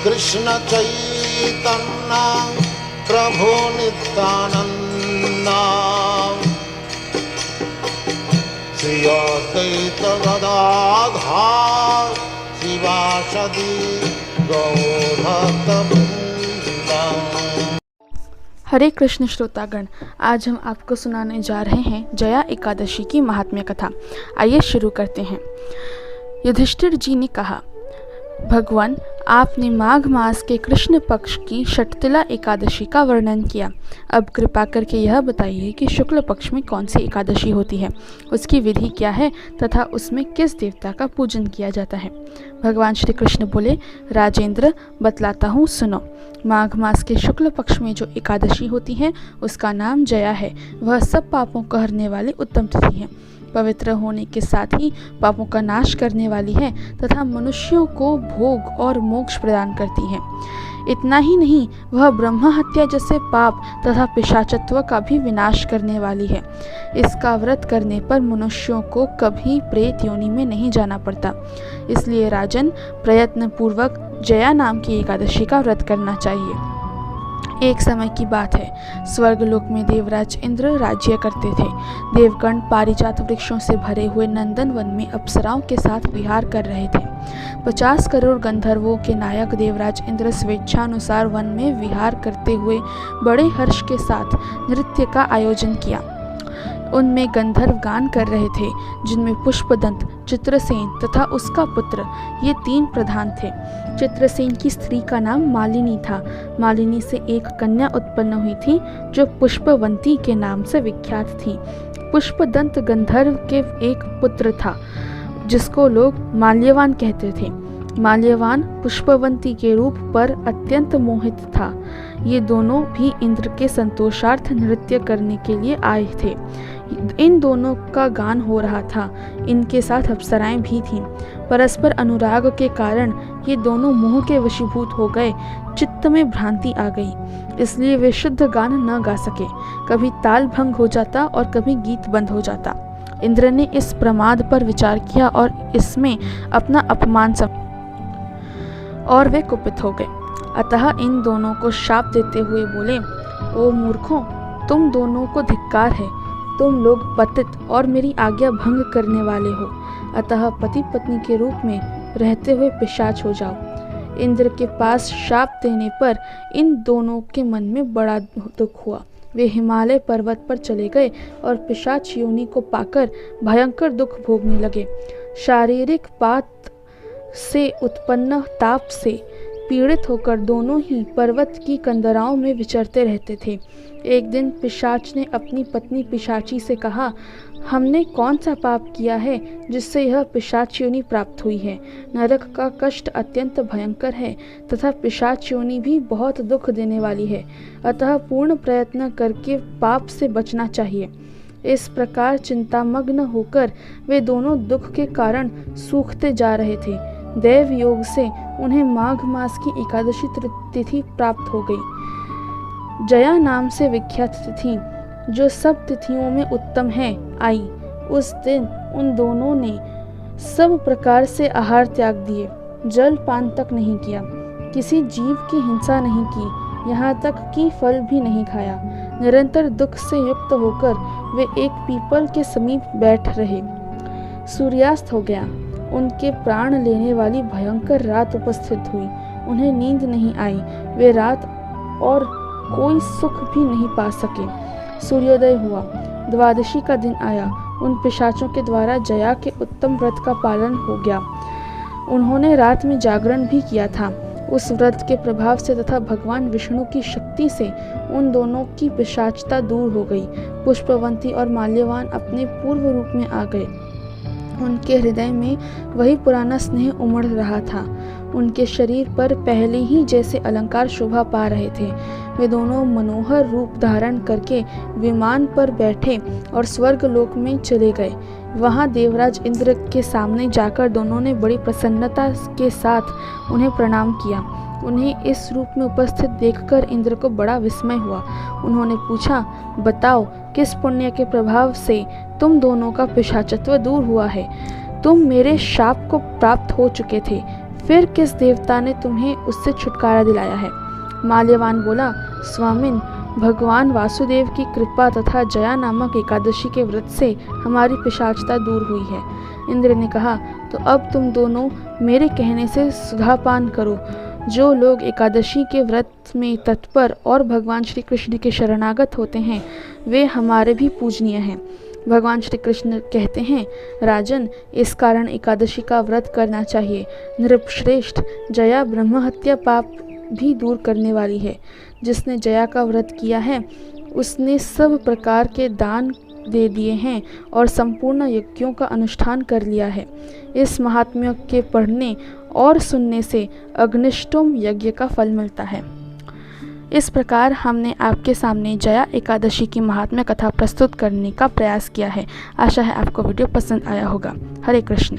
कृष्ण चैतन्य प्रभु नित्यानंद श्री अद्वैत गदाधर शिवासदि गौरभक्तवृंद। हरे कृष्ण श्रोतागण, आज हम आपको सुनाने जा रहे हैं जया एकादशी की महात्म्य कथा। आइए शुरू करते हैं। युधिष्ठिर जी ने कहा, भगवान, आपने माघ मास के कृष्ण पक्ष की षटतिला एकादशी का वर्णन किया। अब कृपा करके यह बताइए कि शुक्ल पक्ष में कौन सी एकादशी होती है, उसकी विधि क्या है तथा उसमें किस देवता का पूजन किया जाता है। भगवान श्री कृष्ण बोले, राजेंद्र, बतलाता हूँ, सुनो। माघ मास के शुक्ल पक्ष में जो एकादशी होती है उसका नाम जया है। वह सब पापों को हरने वाली उत्तम तिथि है, पवित्र होने के साथ ही पापों का नाश करने वाली है तथा मनुष्यों को भोग और मोक्ष प्रदान करती है। इतना ही नहीं, वह ब्रह्म हत्या जैसे पाप तथा पिशाचत्व का भी विनाश करने वाली है। इसका व्रत करने पर मनुष्यों को कभी प्रेत योनि में नहीं जाना पड़ता। इसलिए राजन, प्रयत्न पूर्वक जया नाम की एकादशी का व्रत करना चाहिए। एक समय की बात है, स्वर्गलोक में देवराज इंद्र राज्य करते थे। देवगण पारिजात वृक्षों से भरे हुए नंदन वन में अप्सराओं के साथ विहार कर रहे थे। 50 करोड़ गंधर्वों के नायक देवराज इंद्र स्वेच्छानुसार वन में विहार करते हुए बड़े हर्ष के साथ नृत्य का आयोजन किया। उनमें गंधर्व गान कर रहे थे, जिनमें पुष्पदंत, चित्रसेन तथा उसका पुत्र, ये 3 प्रधान थे। चित्रसेन की स्त्री का नाम मालिनी था। मालिनी से एक कन्या उत्पन्न हुई थी जो पुष्पवंती के नाम से विख्यात थी। पुष्पदंत गंधर्व के एक पुत्र था जिसको लोग माल्यवान कहते थे। माल्यवान पुष्पवंती के रूप पर अत्यंत मोहित था। ये दोनों भी इंद्र के संतोषार्थ नृत्य करने के लिए आए थे। इन दोनों का गान हो रहा था। इनके साथ अप्सराएं भी थीं। परस्पर अनुराग के कारण ये दोनों मोह के वशीभूत हो गए। चित्त में भ्रांति आ गई, इसलिए वे शुद्ध गान न गा सके। कभी ताल भंग हो जाता और कभी गीत बंद हो जाता। इंद्र ने इस प्रमाद पर विचार किया और इसमें अपना अपमान समझा और वे कुपित हो गए। अतः इन दोनों को शाप देते हुए बोले, ओ मूर्खों, तुम दोनों को धिक्कार है। तुम लोग पतित और मेरी आज्ञा भंग करने वाले हो। अतः पति पत्नी के रूप में रहते हुए पिशाच हो जाओ। इंद्र के पास शाप देने पर इन दोनों के मन में बड़ा दुख हुआ। वे हिमालय पर्वत पर चले गए और पिशाच योनि को पाकर भयंकर दुख भोगने लगे। शारीरिक पात से उत्पन्न ताप से पीड़ित होकर दोनों ही पर्वत की कंदराओं में विचरते रहते थे। एक दिन पिशाच ने अपनी पत्नी पिशाची से कहा, हमने कौन सा पाप किया है जिससे यह पिशाच योनि प्राप्त हुई है। नरक का कष्ट अत्यंत भयंकर है तथा पिशाच योनि भी बहुत दुख देने वाली है। अतः पूर्ण प्रयत्न करके पाप से बचना चाहिए। इस प्रकार चिंतामग्न होकर वे दोनों दुख के कारण सूखते जा रहे थे। दैव योग से उन्हें माघ मास की एकादशी तिथि प्राप्त हो गई। जया नाम से विख्यात तिथि, जो सब तिथियों में उत्तम है, आई। उस दिन उन दोनों ने सब प्रकार से आहार त्याग दिए, जल पान तक नहीं किया, किसी जीव की हिंसा नहीं की, यहाँ तक कि फल भी नहीं खाया। निरंतर दुख से युक्त होकर वे एक पीपल के समीप बैठ रहे। सूर्यास्त हो गया। उनके प्राण लेने वाली भयंकर रात उपस्थित हुई। उन्हें नींद नहीं आई। वे रात और कोई सुख भी नहीं पा सके। सूर्योदय हुआ। द्वादशी का दिन आया। उन पिशाचों के द्वारा जया के उत्तम व्रत का पालन हो गया। उन्होंने रात में जागरण भी किया था। उस व्रत के प्रभाव से तथा भगवान विष्णु की शक्ति से उन दोनों की पिशाचता दूर हो गई। पुष्पवंती और माल्यवान अपने पूर्व रूप में आ गए। उनके हृदय में वही पुराना स्नेह उमड़ रहा था। उनके शरीर पर पहले ही जैसे अलंकार शोभा पा रहे थे। वे दोनों मनोहर रूप धारण करके विमान पर बैठे और स्वर्ग लोक में चले गए। वहां देवराज इंद्र के सामने जाकर दोनों ने बड़ी प्रसन्नता के साथ उन्हें प्रणाम किया। उन्हें इस रूप में उपस्थित देखकर इंद्र को बड़ा विस्मय हुआ। उन्होंने पूछा, बताओ, किस पुण्य के प्रभाव से तुम दोनों का पिशाचत्व दूर हुआ है? तुम मेरे शाप को प्राप्त हो चुके थे, फिर किस देवता ने तुम्हें उससे छुटकारा दिलाया है? माल्यवान बोला, स्वामिन, भगवान वासुदेव की कृपा तथा जया नामक एकादशी के व्रत से हमारी पिशाचता दूर हुई है। इंद्र ने कहा, तो अब तुम दोनों मेरे कहने से सुधापान करो। जो लोग एकादशी के व्रत में तत्पर और भगवान श्री कृष्ण के शरणागत होते हैं वे हमारे भी पूजनीय हैं। भगवान श्री कृष्ण कहते हैं, राजन, इस कारण एकादशी का व्रत करना चाहिए। नृपश्रेष्ठ, जया ब्रह्महत्या पाप भी दूर करने वाली है। जिसने जया का व्रत किया है उसने सब प्रकार के दान दे दिए हैं और संपूर्ण यज्ञों का अनुष्ठान कर लिया है। इस महात्म्य के पढ़ने और सुनने से अग्निष्टोम यज्ञ का फल मिलता है। इस प्रकार हमने आपके सामने जया एकादशी की महात्म्य कथा प्रस्तुत करने का प्रयास किया है। आशा है आपको वीडियो पसंद आया होगा। हरे कृष्ण।